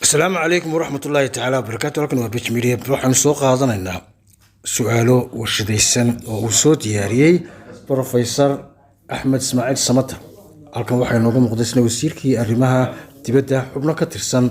السلام عليكم ورحمة الله تعالى وبركاته. لكن وبيج ميديا بروحنا سوق هذا لنا سؤاله وشديسن وصوت ياري بروفيسور أحمد إسماعيل سماتر. لكن واحد نقوم قدسنا وسيركي أرمها دبدا حبنا كترسن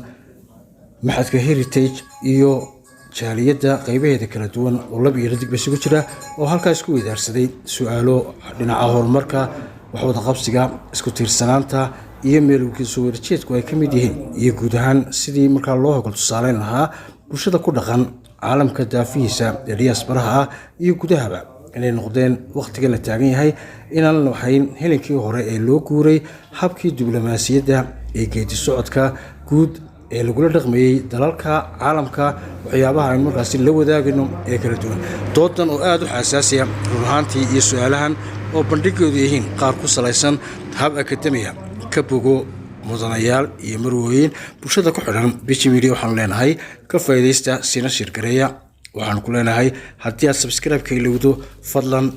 محد كهيرتيج إيو جالية قيبة هذا كردون والله بيردك بس وجرا وهالكا اسكو يدرسدي سؤاله لنا عهور مركا وحوض قبسجا اسكو ترسنانتا إيميل وكيسو ورشيتكو أي كميديه يجودهان سيدي مركا الله قلت صالين لها وشذا كل دخان عالم كدافيسا الرياس برها يجودها إن نقدين وقت كنا تعبين هاي إن الوحين هلكي هراء اللوكوري حبكي دبلوماسية ده يجيد السعودكا جود اللي يقول رقمي دلالكا عالمكا وحيابها عن مركز اللو ذا قلنا يكردون توتن وآدو حساسية روحانتي يسؤالهن وبندقوا ذيهن قاركو سلايسن هاب أكاديمية كبوغو مدنيال يمروين بوشدا كحران بيجي ميديا وحن لينهاي كفايديستا سينا شركرية وحن كلينهاي حتى السبسكرايب كيلودو فضلا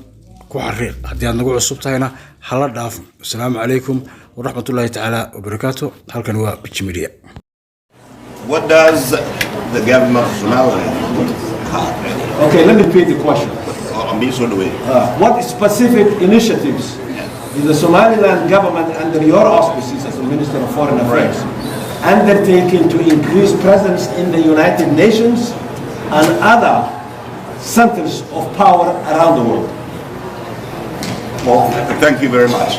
كحرير حتى نقول عصبتنا حلا داف. السلام عليكم ورحمة الله تعالى وبركاته. هل كان هو بيجي ميديا. What does the government of Somaliland have? Okay, let me repeat the question. What specific initiatives is the Somaliland government under your auspices as the Minister of Foreign Affairs undertaking to increase presence in the United Nations and other centers of power around the world? Well, thank you very much.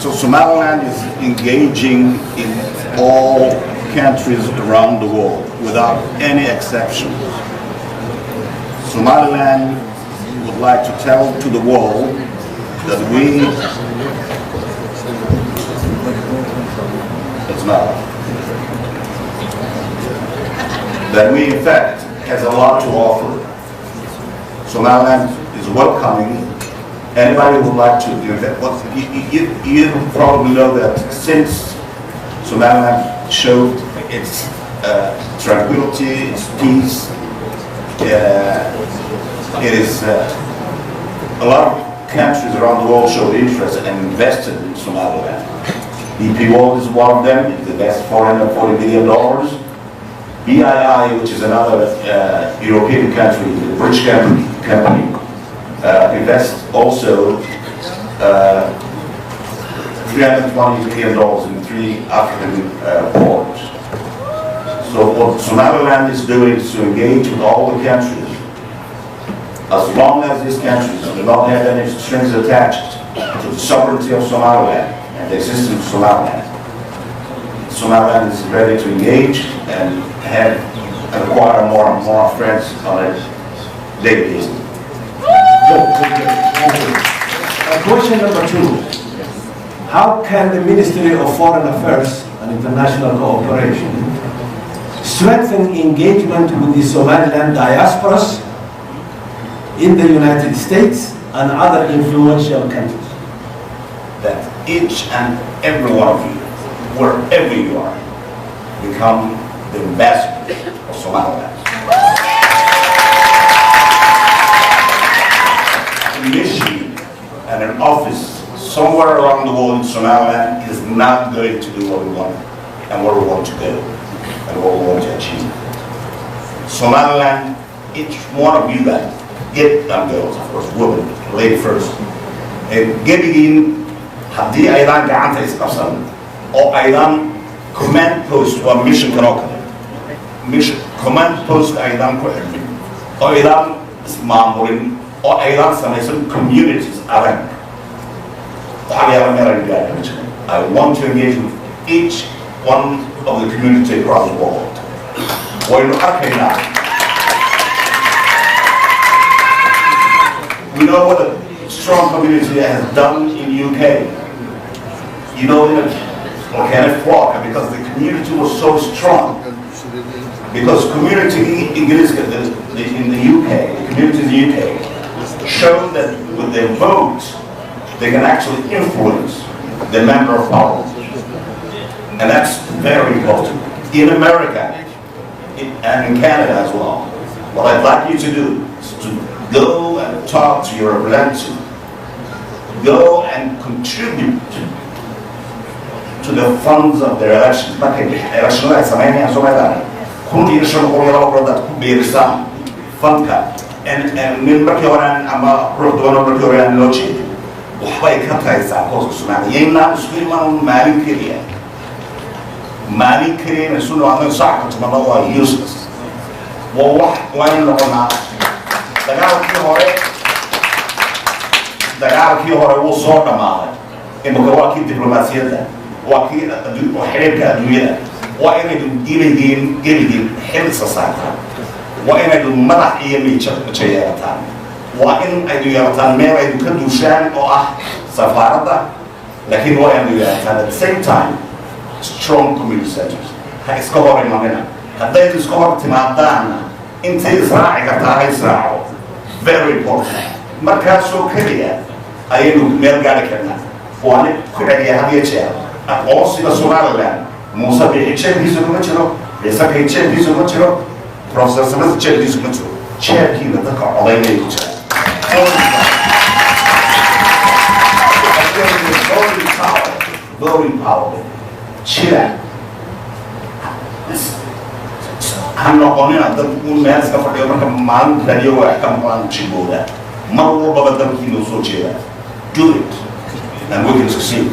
So Somaliland is engaging in all countries around the world without any exception. Somaliland would like to tell to the world that we in fact has a lot to offer. Somaliland is welcoming anybody who would like to do that. You probably know that since Somaliland showed its tranquility, its peace, it is a lot of countries around the world showed interest and invested in Somaliland. BP World is one of them, it's invested $440 million. BII, which is another European country, a British company, invests also $320 million in 3 African ports. So what Somaliland is doing is to engage with all the countries. As long as these countries do not have any strings attached to the sovereignty of Somaliland and the existence of Somaliland, Somaliland is ready to engage and acquire more and more friends on a daily basis. Question number 2. How can the Ministry of Foreign Affairs and International Cooperation strengthen engagement with the Somaliland diasporas in the United States and other influential countries? That each and every one of you, wherever you are, become the ambassador of Somaliland. A mission and an office somewhere around the world in Somaliland is not going to do what we want and where we want to go and what we want to achieve. Somaliland, each one of you guys, get them girls, of course, women, lady first. Getting haddii aydan gacanta isqabsan oo aydan command post waa mission kanoo kale mission command post aydan ku xidhin oo aydan ismaamurin oo aydan samaysan communities adag waxaa yaala meelan gaadha ma jiro. I want to engage with each one of the community across the world. Waynu arkaynaa. We know what a strong community has done in the UK. You know, in a organic flock, because the community was so strong. Because community in the UK, the in the UK show that with their vote, they can actually influence the member of parliament. And that's very important. In America, and in Canada as well, what I'd like you to do is to go and talk to your representative, go and contribute to the funds of their elections. Electionada sameynayaan Soomaaliland, kun iyo shan boqol iyo laba dad ku biirisa fundka, nin markii horaan ama ruux doona markii horaan loo jeedin, waxbay ka tahaysaa qoyska Soomaaliya. Yaynaan isku imaan maalin keliya. Maalin keliya isu noqon saacka tumada waa useless. Waa in noqonaa dagaalkii hore wuu soo dhammaaday. Imika waa kii diblomaasiyadda, waa kii xiriirka adduunyada. Waa inaydu geligeen xil saartaan. Waa inaydu madax iyo miijo yeelataan. Waa in aydu yeelataan meel aydu ka duushaan oo ah safaaradda, laakiin waa inaydu yeelataan at the same time strong community centers. Ha iska hor imanina. Haddaydu iska hor timaadaanna intay israaci kartaa ha israaco. Very important. Markaasoo keliya ayaynu meel gaari karnaa. Waa nin ku celiya had iyo jeer aqoonsiga Somaliland. Muuse bixi jeebkiisa kuma jiro, Ciise jeebkiisa kuma jiro, Professor Samatar jeebkiisa kuma jiro. Jeebkiina dadka codaynaya ku jira. Very powerful. Chile. I'm not going to meel iska fadhiyo marka maalin radio wax ka maqlaan jibooda. Mar walba dalkiina soo jeeda. Do it, and we can succeed.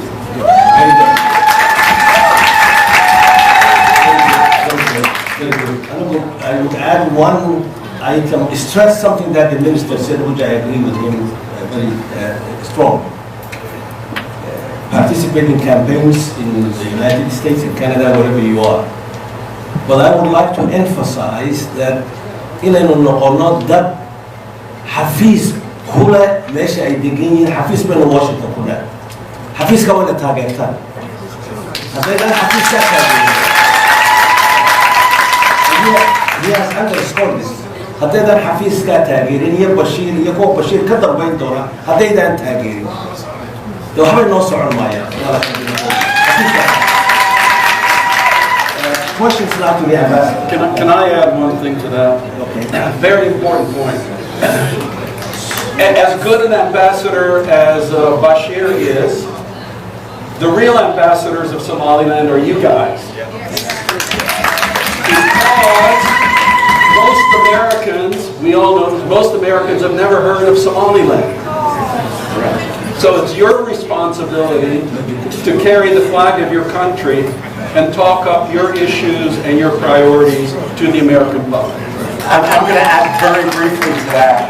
I would add one item, stress something that the minister said, which I agree with him very strong. Participate in campaigns in the United States, in Canada, wherever you are. But I would like to emphasize that inaynu noqono dad xafiis kule meesha ay degan yihiin, xafiis bayna Washington ku leh. Xafiiska waa la taageertaan. Haddaydan xafiiska taageerin, he has underscored this. Haddaydan xafiiska taageerin iyo Bashiir iyo kuwa Bashiir ka dambayn doona, haddaydan taageerin, dee waxbay noo socon maayaan. Questions now to the ambassador. Can I add one thing to that? Okay. Very important point. As good an ambassador as Bashir is, the real ambassadors of Somaliland are you guys. Because most Americans, we all know, most Americans have never heard of Somaliland. So it's your responsibility to carry the flag of your country and talk up your issues and your priorities to the American public. I'm going to add very briefly to that.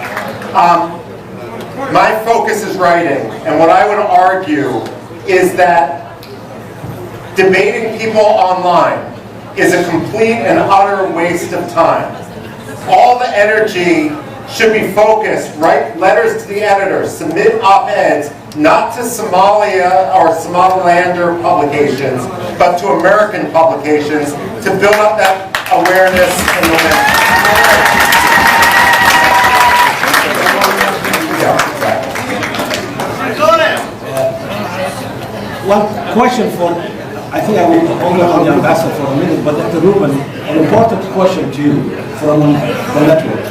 My focus is writing, and what I would argue is that debating people online is a complete and utter waste of time. All the energy should be focused, write letters to the editors, submit op-eds, not to Somalia or Somalilander publications, but to American publications to build up that awareness and momentum. One question for, I think I will hold on the ambassador for a minute, but Dr. Ruben, an important question to you from the network.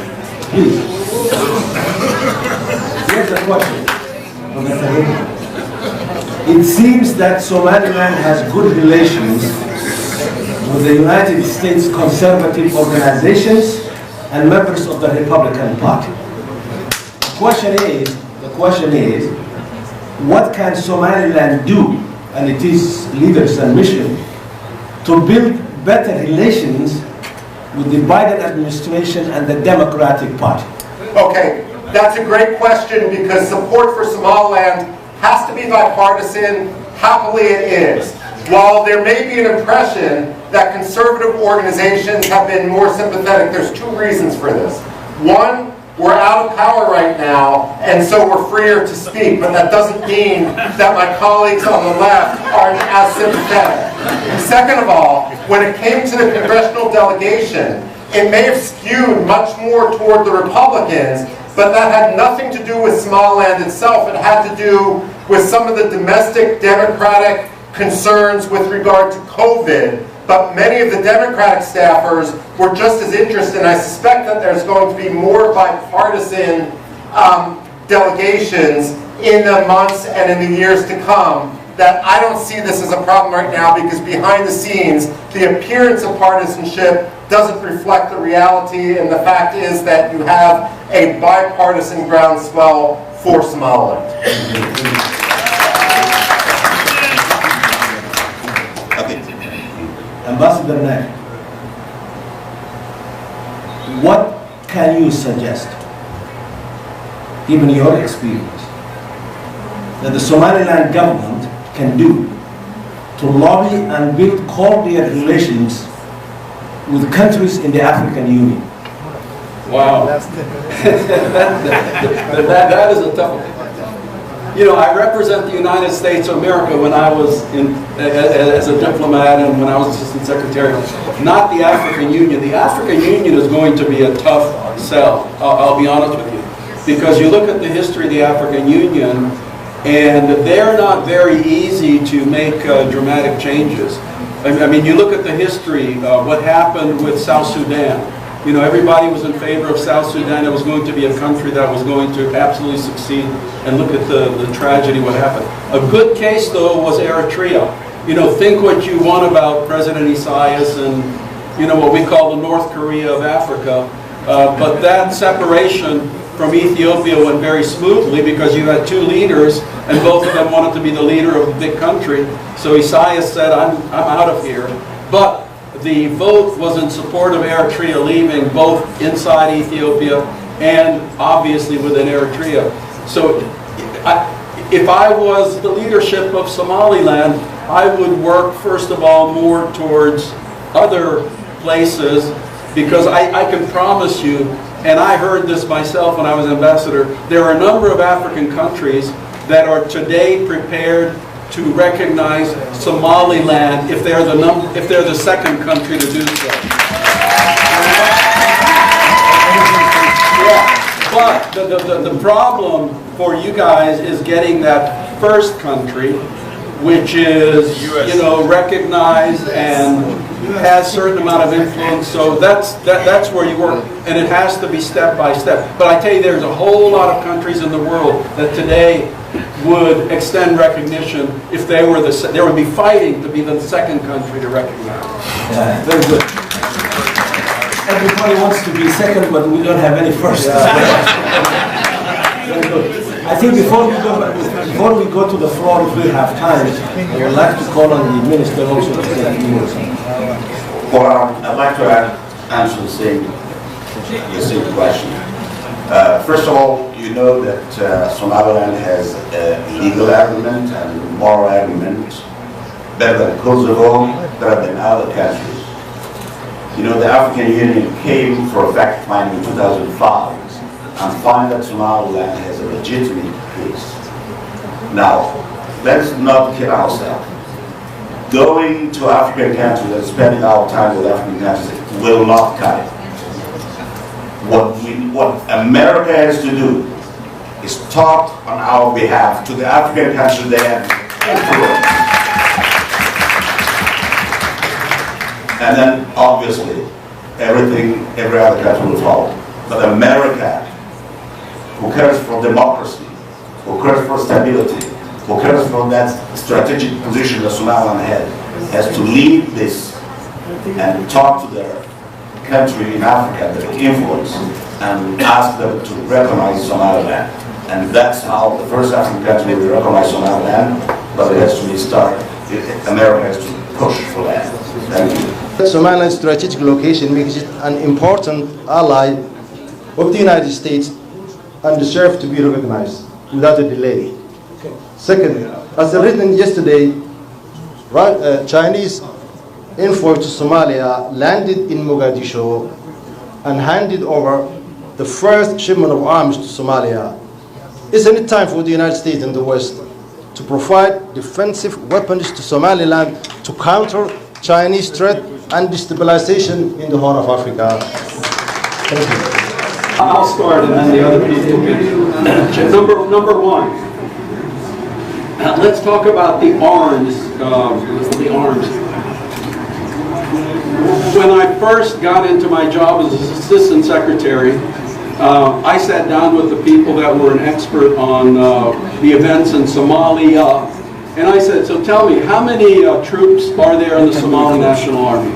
Please. Here's the question. It seems that Somaliland has good relations with the United States conservative organizations and members of the Republican Party. The question is, what can Somaliland do, and it is leaders and mission, to build better relations with the Biden administration and the Democratic Party? Okay, that's a great question because support for Somaliland has to be bipartisan. Happily it is. While there may be an impression that conservative organizations have been more sympathetic, there's two reasons for this. One, we're out of power right now, and so we're freer to speak, but that doesn't mean that my colleagues on the left aren't as sympathetic. Second of all, when it came to the congressional delegation, it may have skewed much more toward the Republicans but that had nothing to do with Somaliland itself. It had to do with some of the domestic democratic concerns with regard to COVID. But many of the Democratic staffers were just as interested, and I suspect that there's going to be more bipartisan delegations in the months and in the years to come, that I don't see this as a problem right now, because behind the scenes, the appearance of partisanship doesn't reflect the reality, and the fact is that you have a bipartisan groundswell for Somaliland. Ambassador Naik, what can you suggest, given your experience, that the Somaliland government can do to lobby and build cordial relations with countries in the African Union? Wow. that is a tough one. You know, I represent the United States of America when I was as a diplomat and when I was Assistant Secretary, not the African Union. The African Union is going to be a tough sell, I'll be honest with you. Because you look at the history of the African Union, and they're not very easy to make dramatic changes. I mean, you look at the history, what happened with South Sudan. You know, everybody was in favor of South Sudan. It was going to be a country that was going to absolutely succeed. And look at the tragedy, what happened. A good case, though, was Eritrea. You know, think what you want about President Isaias and, you know, what we call the North Korea of Africa. But that separation from Ethiopia went very smoothly because you had two leaders, and both of them wanted to be the leader of the big country. So Isaias said, I'm out of here. But the vote was in support of Eritrea leaving, both inside Ethiopia and obviously within Eritrea. So if I was the leadership of Somaliland, I would work first of all more towards other places, because I can promise you, and I heard this myself when I was ambassador, there are a number of African countries that are today prepared to recognize Somaliland if they're the second country to do so. Yeah, but the problem for you guys is getting that first country, which is you know, recognized and has a certain amount of influence. So that's where you work, and it has to be step by step. But I tell you, there's a whole lot of countries in the world that today would extend recognition if they were they would be fighting to be the second country to recognize. Yeah, very good. Everybody wants to be second, but we don't have any first. Very good. I think before we go to the floor, if we have time, I would like to call on the minister also to say a few words. Well, I'd like to answer the same question. First of all, you know that Somaliland has a legal argument and moral argument better than Kosovo, better than other countries. You know, the African Union came for a fact finding in 2005 and find that Somaliland has a legitimate case. Now, let's not kid ourselves. Going to African countries and spending our time with African countries will not cut it. What America has to do is talk on our behalf to the African countries they have influence. And then, obviously, every other country will follow. But America, who cares for democracy, who cares for stability, who cares for that strategic position that Somaliland has to lead this and talk to their country in Africa that influence and ask them to recognize Somaliland. And that's how the first African country will recognize Somaliland, but it has to be started. America has to push for that. Thank you. Somaliland's strategic location makes it an important ally of the United States and deserves to be recognized without a delay. Second, as written yesterday, Chinese envoy to Somalia landed in Mogadishu and handed over the first shipment of arms to Somalia. Isn't it time for the United States and the West to provide defensive weapons to Somaliland to counter Chinese threat and destabilization in the Horn of Africa? Thank you. I'll start and then the other people can. Number one. Let's talk about the arms. When I first got into my job as assistant secretary, I sat down with the people that were an expert on the events in Somalia, and I said, so tell me, how many troops are there in the Somali National Army?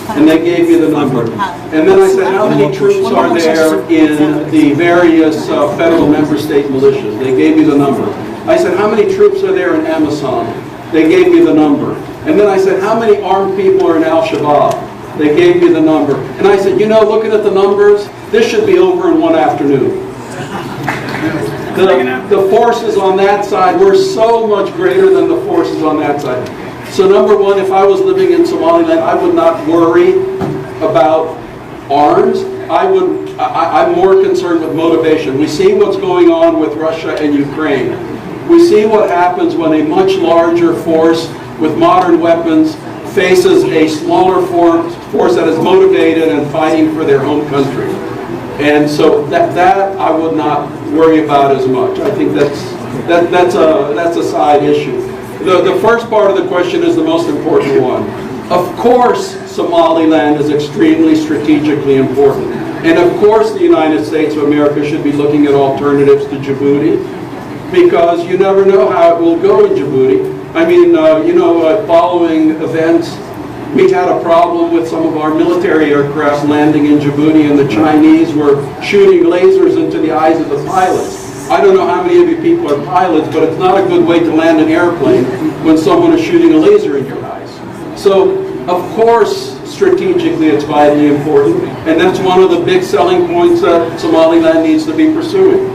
And they gave me the number. And then I said, how many troops are there in the various federal member state militias? They gave me the number. I said, how many troops are there in Amazon? They gave me the number. And then I said, how many armed people are in Al-Shabaab? They gave me the number. And I said, you know, looking at the numbers, this should be over in one afternoon. The forces on that side were so much greater than the forces on that side. So number one, if I was living in Somaliland, I would not worry about arms. I'm more concerned with motivation. We see what's going on with Russia and Ukraine. We see what happens when a much larger force with modern weapons faces a smaller force that is motivated and fighting for their home country. And so that I would not worry about as much. I think that's a side issue. The first part of the question is the most important one. Of course, Somaliland is extremely strategically important. And of course, the United States of America should be looking at alternatives to Djibouti, because you never know how it will go in Djibouti. I mean, following events, we had a problem with some of our military aircraft landing in Djibouti, and the Chinese were shooting lasers into the eyes of the pilots. I don't know how many of you people are pilots, but it's not a good way to land an airplane when someone is shooting a laser in your eyes. So, of course, strategically it's vitally important, and that's one of the big selling points that Somaliland needs to be pursuing.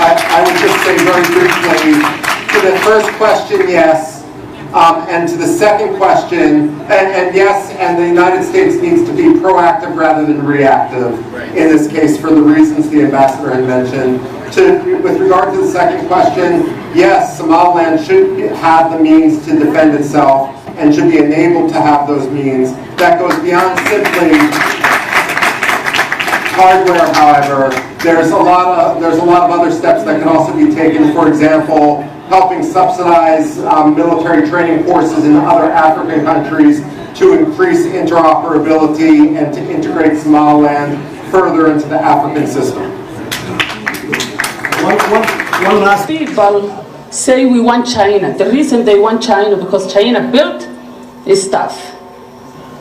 I would just say very briefly, to the first question, yes. And to the second question, and yes, and the United States needs to be proactive rather than reactive in this case for the reasons the ambassador had mentioned. With regard to the second question, yes, Somaliland should have the means to defend itself and should be enabled to have those means. That goes beyond simply hardware, however. There's a lot of other steps that can also be taken. For example, helping subsidize military training courses in other African countries to increase interoperability and to integrate Somaliland further into the African system. One last. People say we want China. The reason they want China because China built stuff,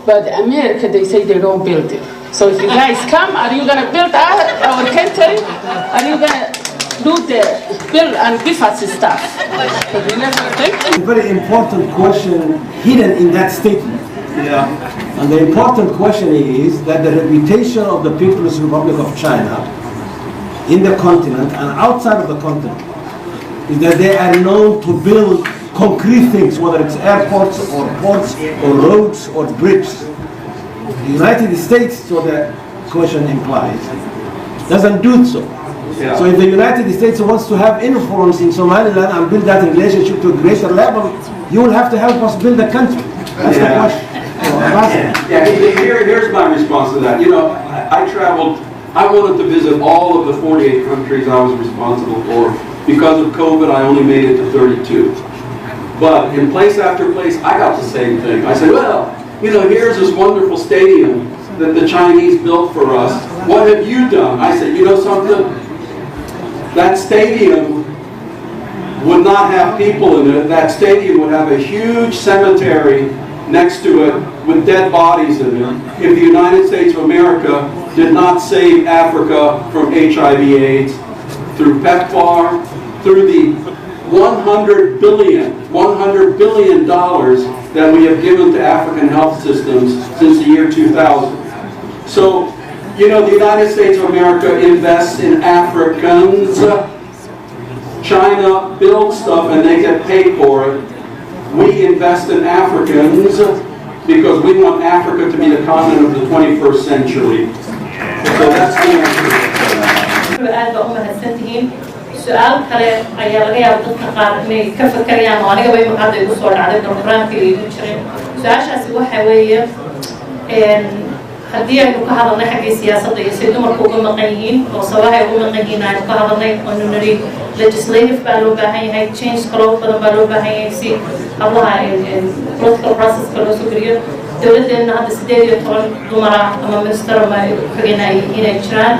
but America they say they don't build it. So if you guys come, are you gonna build our country? Are you gonna do the build and give us stuff? A very important question hidden in that statement. Yeah. And the important question is that the reputation of the People's Republic of China in the continent and outside of the continent is that they are known to build concrete things, whether it's airports or ports or roads or bridges. The United States, so the question implies, doesn't do so. Yeah. So if the United States wants to have influence in Somaliland and build that relationship to a greater level, you will have to help us build the country. That's the question. Here's my response to that. You know, I traveled, I wanted to visit all of the 48 countries I was responsible for. Because of COVID, I only made it to 32. But in place after place, I got the same thing. I said, well, you know, here's this wonderful stadium that the Chinese built for us. What have you done? I said, you know something? That stadium would not have people in it. That stadium would have a huge cemetery next to it with dead bodies in it if the United States of America did not save Africa from HIV/AIDS through PEPFAR, through the $100 billion that we have given to African health systems since the year 2000. So, you know, the United States of America invests in Africans. China builds stuff and they get paid for it. We invest in Africans because we want Africa to be the continent of the 21st century. So that's the answer. سؤال كله أيها الرجال تتقارن إني كيف كريان وأنا قبل ما قاعد يقول صور عدد برنامج اللي يجري سؤال شاسي وحويه haddii aynu ka hadalnay xaggii siyaasadda iyo say dumarku uga maqan yihiin oo sabaha ay uga maqan yihiin aynu ka hadalnay oonu nidhi legislative baa loo baahan yahay change kaloo badan baa loo baahan yahay si hablaha political processka loo soo geliyo dowladdeena hadda 18 dumar ah ama minister ama xogina inay jiraan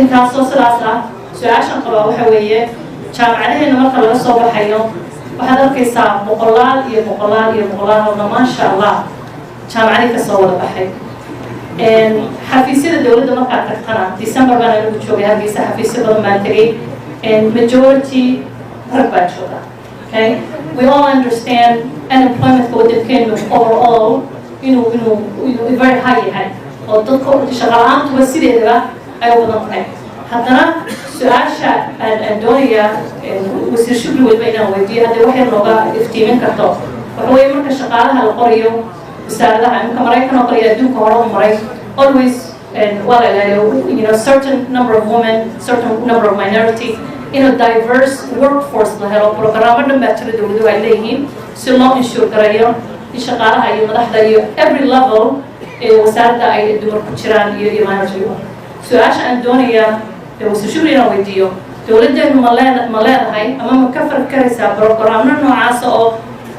intaasoo sidaas ah su-aashan qabaa waxa weeye jaamacadaheena marka laga soo baxayo waxaad arkaysaa boqolaal iyo boqolaal iyo boqolaal hadna maasha allah jaamacadii ka soo wada baxay xafiisyada dowladda markaad tagtana December baan anigu joogay hargeysa xafiisyo badan baan tegay majority rag baa jooga. Okay, we all understand unemployment waddankeenu overall inuu very high yahay oo dadka shaqo la'aantuba sideedaba ay u badan tahay. haddana su-aasha aan doonaya wasiir shubli weliba inaan weydiiyo haddii wax yar nooga iftiimin karto waxa weeye marka shaqaalaha la qorayo wasaaradaha iminka maraykan oo kale iyo adduunka hore u maray always well certain number of women certain number of minority in a diverse workforce la helo programo dhan baa jira dowladuhu ay leeyihiin si loo inshuur gareeyo in shaqaalaha iyo madaxda iyo every level ee wasaaradda ay dumar ku jiraan iyo managerka su-aasha aan doonaya wasiir shubli inaan weydiiyo dowladdeenu ma leedahay ama ma ka farkaraysaa programno noocaas oo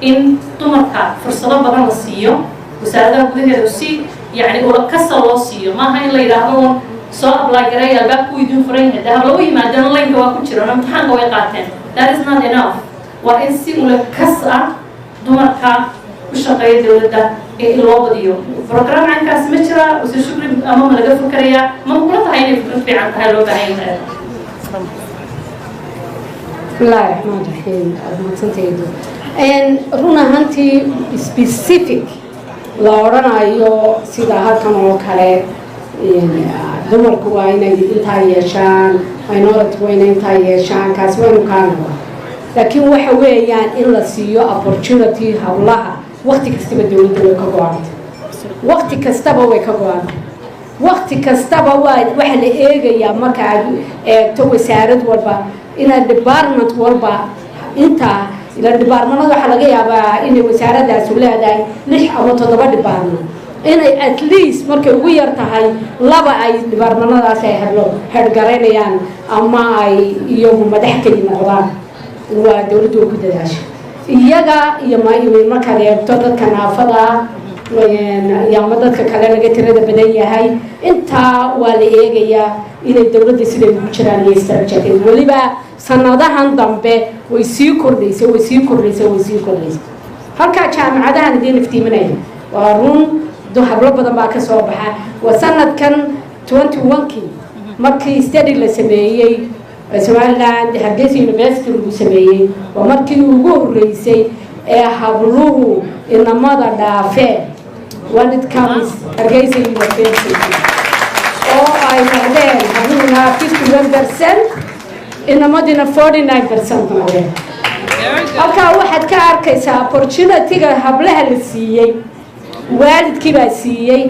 in dumarka fursado badan la siiyo wasaaradaha gudaheedu si يعني ولا كسر لوسيو ما هاي اللي يراهون سواء بلا جريء الباب كويدون فرين ده لو يمادن الله ينقوا كتير أنا امتحان قوي قاتين that is not enough وإنسي ولا كسر دمرك وشقية دولة ده اللي بديو برنامج عن كاس مشرا وسيشوفي أمام لقى فكرية ما مقولة هاي نفكر في عن هالو بعين بسم الله الرحمن الرحيم أدمتنتيدو and رنا هنتي specific la oranayo sida halkan oo kale dumarku waa inay intaa yeeshaan minority waa inay intaa yeeshaan kaas waynu kaanaba laakiin waxa weeyaan in la siiyo opportunity hawlaha waqti kastaba dowladda way ka go-anta waqti kastaba way ka go-anta waqti kastaba waxa la eegayaa marka aad eegto wasaarad walba inaad department walba intaa إلى الدبارمنة ده حلاقي أبا إني وسارة ده سولها ده ليش أو تضرب دبارمنة إني at least مركب وير تهاي لبا أي دبارمنة ده سيهرلو هرجرين يعني أما أي يوم ما ضحك لي مقران ودولته كده داش يجا يوم ما كان يبتدأ كان فضا يوم بدأ ككلام جت رد بداية هاي أنت والإيجا إلى الدولة دي سيد بشران يسترجع ولي بقى sanadahan dambe way sii kordhaysay halka jaamacadahan idin iftiiminaya waa run hablo badan baa ka soo baxa waa sanadkan 21kii markii study la sameeyay Somaliland Hargeysa University lagu sameeyay waa markii ugu horeysay ee habluhu inamada dhaafeen when it comes Hargeysa University oo ay noqdeen habluhuna 51% inamadina 49% noqdeen halkaa waxaad ka arkaysaa opportunity-ga hablaha la siiyey waalidkii baa siiyey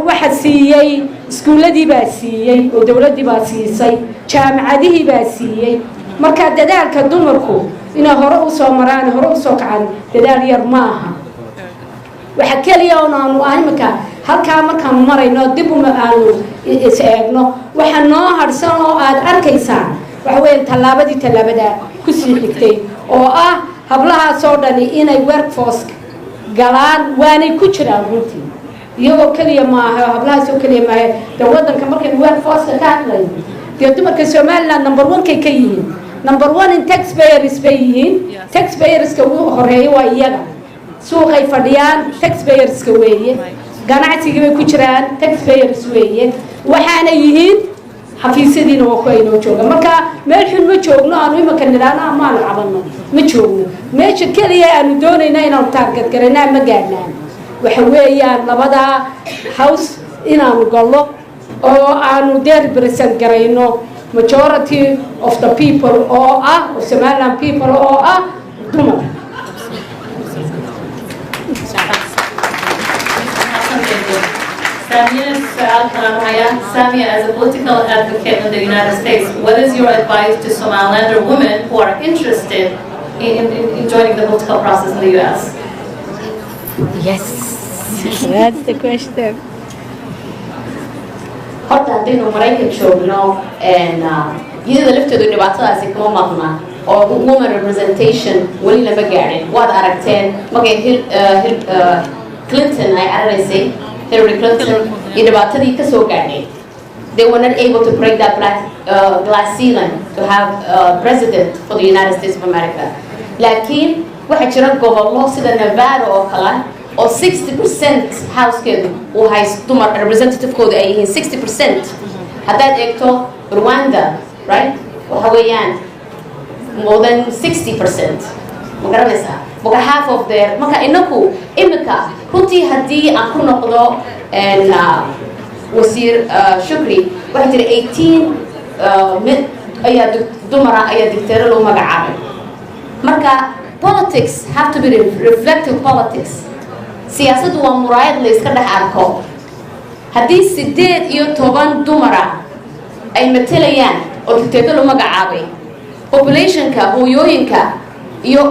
waxa siiyey iskuuladii baa siiyey oo dowladdii baa siisay jaamacadihii baa siiyey marka dadaalka dumarku inay hore u soo maraan hore u soo kacaan dadaal yar maaha waxa kaliya oo aanu ahimka halkaa markaan marayno dib uma aanu is eegno waxa noo harsan oo aad arkaysaan waxa weeye tallaabada ku sii xigtay oo ah hablaha soo dhani inay workforce galaan waanay ku jiraan runtii iyagoo kaliya maaha hablaha soo kaliya maaha de waddanka markay workforce ka hadlayo dee dumarka Somaliland number 1 ka yihiin number 1 in taxpayers bay yihiin taxpayers ka ugu horeeya waa iyaga suuqay fadhiyaan taxpayers ka weeye ganacsiga way ku jiraan taxpayers weeye waxaana yihiin xafiisyadiina waa ku aynoo jooga marka meel xun ma joogno aanu imaka nidhaana amaanu cabanno ma joogno meesha kaliya aanu doonayna inaanu taarget garanaa ma gaadhnaan waxa weeyaan labada house inaanu gallo oo aanu represent garayno majority of the people oo ah Somaliland people oo ah dumar Samia, as a political advocate in the United States, what is your advice to Somalilander women who are interested in joining the political process in the U.S.? Yes, that's the question. horta haddaynu maraykan joogno iyada lafteedu dhibaatadaasi kama maqna oo woman representation weli lama gaadhin waad aragteen markay Clinton ay cararaysay Hillary Clinton iyo dhibaatadii ka soo gaadhay they were not able to break that glass ceiling to have a president for the United States of America laakiin waxaa jira gobollo sida Nevada oo kale oo 60% housekeedu uu haysto dumar representative-kooda ay yihiin 60% haddaad eegto Rwanda right waxa weeyaan more than 60% ma garanaysaa marka half of their marka inaku imika runtii haddii aan ku noqdo wasiir shukri waxaa jira 18 mid ayaa dumara ayaa dictator loo magacaabay marka politics have to be reflective politics siyaasaddu waa muraayad la iska dhex arko haddii 18 dumara ay matelayaan oo dictator loo magacaabay populationka hooyooyinka iyo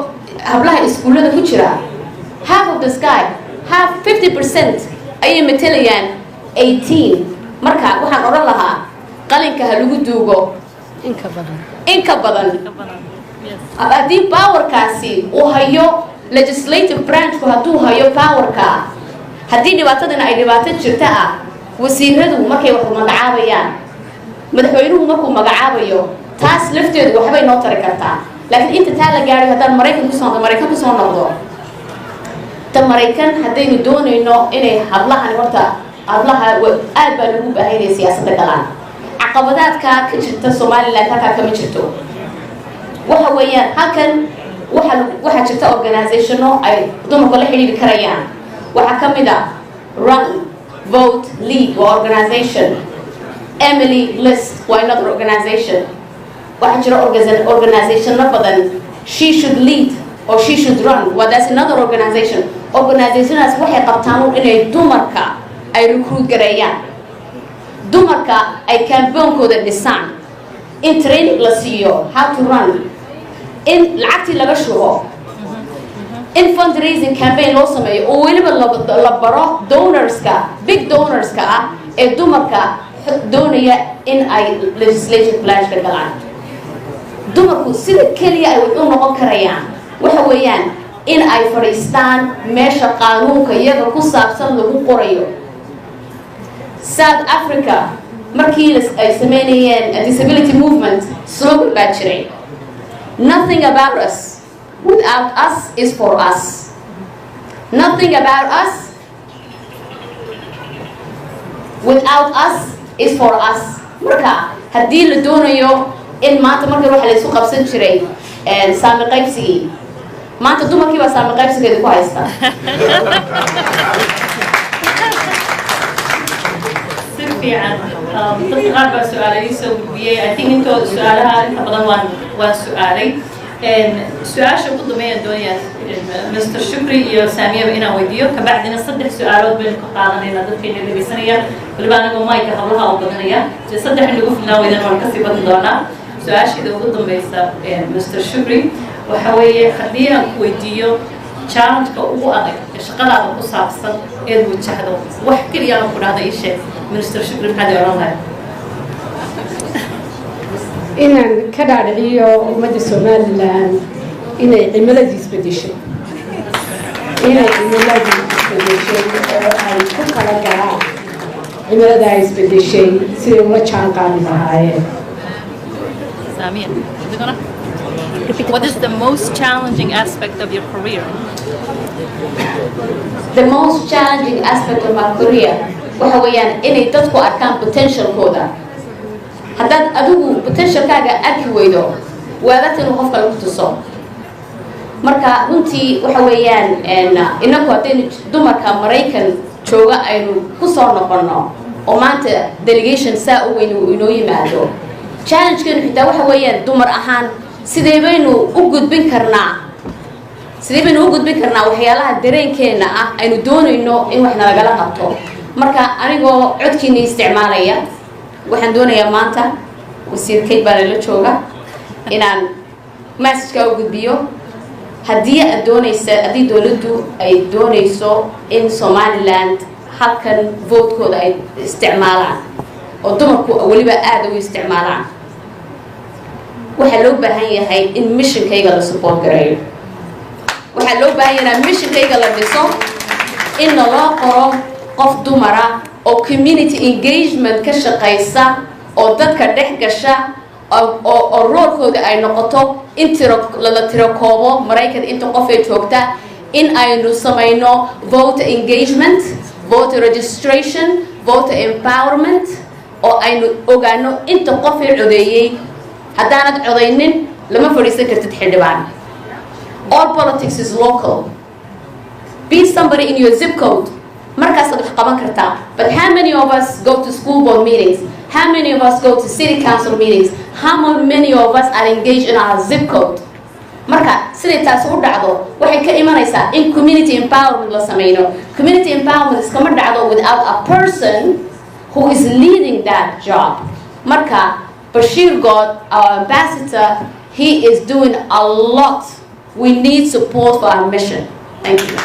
hablaha iskuullada ku jira half of the sky half 50% ayay matelayaan 18 marka waxaan odhan lahaa qalinka ha lagu duugo in ka badan haddii powerkaasi uu hayo legislative branchku hadduu hayo powerka haddii dhibaatadana ay dhibaato jirta ah wasiiradu markay wax magacaabayaan madaxweynuhu markuu magacaabayo taas lafteedu waxbay noo tari kartaa laakiin inta taa la gaadhay haddaan maraykan kusoo noqdo ta maraykan haddaynu doonayno inay hablahan horta hablaha aad baa lagu baahanaya siyaasadda galaan caqabadaadka ka jirta Somaliland halkaa kama jirto waxa weeyaan halkan waxaa jirta organizationo ay dumarku la xidhiidhi karayaan waxaa ka mid ah Run Vote Lead waa organization Emily List waa another organization waxaa jira organizationo badan She Should Lead or She Should Run well that's another organizationaas waxay qabtaan inay dumarka ay recruit gareeyaan dumarka ay campaignkooda dhisaan in training la siiyo how to run in lacagtii laga shubo in fundraising campaign loo sameeyo oo weliba la baro big donorska ah ee dumarka doonaya in ay legislative branchka galaan dumarku sida keliya ay u noqon karayaan waxa weeyaan in ay fadhiistaan meesha qaanuunka iyaga ku saabsan lagu qorayo South Africa markii ay sameynayeen disability movement slogan baa jiray nothing about us without us is for us nothing about us without us is for us marka haddii la doonayo in maanta markii waxa la isku qabsan jiray saami qaybsigii maanta dumarkii baa saami qaybsigeeda ku haysta dadka qaar baa su-aalay soo gudbiyey I think intooda su-aalaha inta badan waan su-aalay su-aasha ugu dambeeyaan doonaya Mr. Shukri iyo Saamiyaba inaan weydiiyo kabacdina 3 su-aalood baynu ka qaadanayna dadkeena dhegeysanaya waliba anagoo mayka hablaha u badanaya si 3 inagu filnaa weydaan waan kasii badan doonaa su-aashida ugu dambeysa Mr. Shukri waxa weeye haddii aan ku weydiiyo challenge-ka ugu adag ee shaqadaada ku saabsan ee wajahdo wax kaliya aan ku dhahdo ii sheeg Mr. Shukri maxaad oran lahayd inaan ka dhaadhiciyo ummadda Somaliland inay cimiladii isbedeshay oo ay ku kala galaan cimilada ay isbedeshay sidii ula jaan qaadi lahaayeen Samia, what is the most challenging aspect of your career? The most challenging aspect of my career waxa weeyaan inay dadku arkaan potentialkooda haddaad adigu potentialkaaga arki weydo waadata inuu qofka lagu tuso marka runtii waxa weeyaan inaku haddaynu dumarka maraykan jooga aynu ku soo noqono oo maanta delegation saa u weyn inoo yimaado challenge-keenu xitaa waxa weeyaan dumar ahaan sidee baynu u gudbin karnaa waxyaalaha dareenkeena ah aynu doonayno in wax nalagala qabto marka anigoo codkiina isticmaalaya waxaan doonayaa maanta wasiirkay baa la jooga inaan message-ka u gudbiyo haddii dowladdu ay doonayso in Somaliland halkan vote-kooda ay isticmaalaan oo dumarku waliba aad u isticmaalaan waxa loo baahan yahay in missionkayga la support gareeyo waxa loo baahan yahay missionkayga la dhiso in loo qoro qof dumara oo community engagement ka shaqeysa oo dadka dhex gasha oo roolkooda ay noqoto in la tiro koobo Mareykanka inta qof ay joogta in aynu samayno voter engagement voter registration voter empowerment oo aynu ogaano inta qof ay codeeyay haddaanad codeynin lama fadhiisan kartid xildhibaan all politics is local be somebody in your zip code markaas aad wax qaban kartaa but how many of us go to school board meetings how many of us go to city council meetings how many of us are engaged in our zip code marka sidii taas u dhacdo waxay ka imanaysaa in community empowerment la sameeyo community empowerment iskama dhacdo without a person who is leading that job marka Bashir God, our ambassador, he is doing a lot. We need support for our mission. Thank you.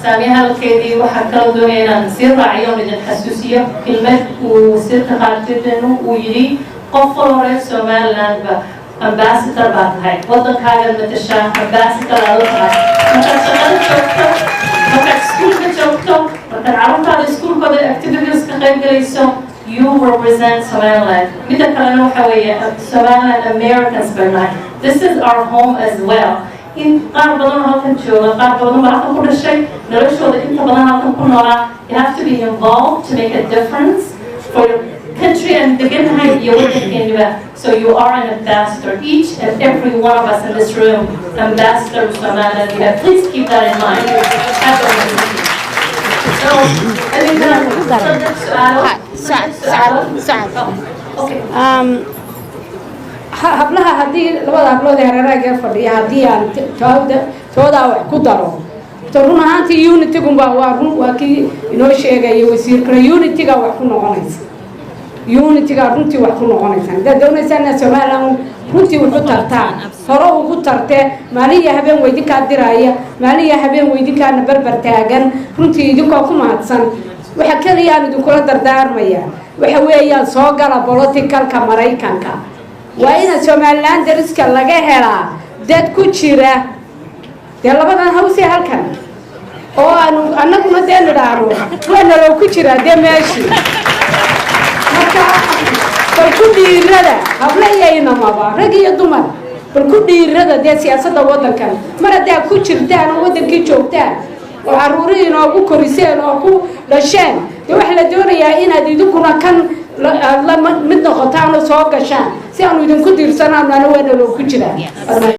سامي هالكيدي وحكوا دوينا نصير راعيون إذا حسوسية كلمة وسيرك خارجين إنه ويجي قفل ورئيس سومال لانبا ambassador بعد هاي وضع هذا المتشا ambassador على الأرض مثلا شغلت شوكتو مثلا سكول كشوكتو مثلا عرفت على سكول كذا activities كخير جليسو you represent Somaliland مثل كلامه حويه Somaliland Americans برناي this is our home as well in قارب بدون هالكن شو قارب بدون بعثنا كل شيء نرشوا إذا أنت بدون هالكن كنا you have to be involved to make a difference for your country and begin high you so you are an ambassador each and every one of us in this room ambassador of Somaliland please keep that in mind so I think hablaha haddii labada hablood ee hareeraha fadhiya haddii aan tooda wax ku daro run ahaantii unity-gun waa kii inoo sheegaya wasiirka unity-ga wax ku noqonaysa unity-ga runtii wax ku noqonaysa haddaad doonaysaan Somaliland runtii wuxuu tartaan hore ugu tartee maaliya habeen weydinkaa diraya maaliya habeen weydinkaana barbar taagan runtii idinkoo ku mahadsan waxa kaliya aan idinkula dardaarmaya waxa weeyaan soo gala politicalka Mareykanka waa in Somaliland dariska laga helaa dad ku jira dee labadan hawsi halkan oo annaguna dee nidhaahno waana loo ku jiraa dee meeshii marka bal ku dhiirada hablayayna maba rag iyo dumar bal ku dhiirada dee siyaasadda waddankan mar haddaa ku jirtaan oo waddankii joogtaan oo caruurii inoogu koriseen oo ku dhasheen dee waxa la doonayaa inaad idinkuna kan mid noqotaan oo soo gashaan si aanu idinku diirsanaano ana waana loo ku jiraa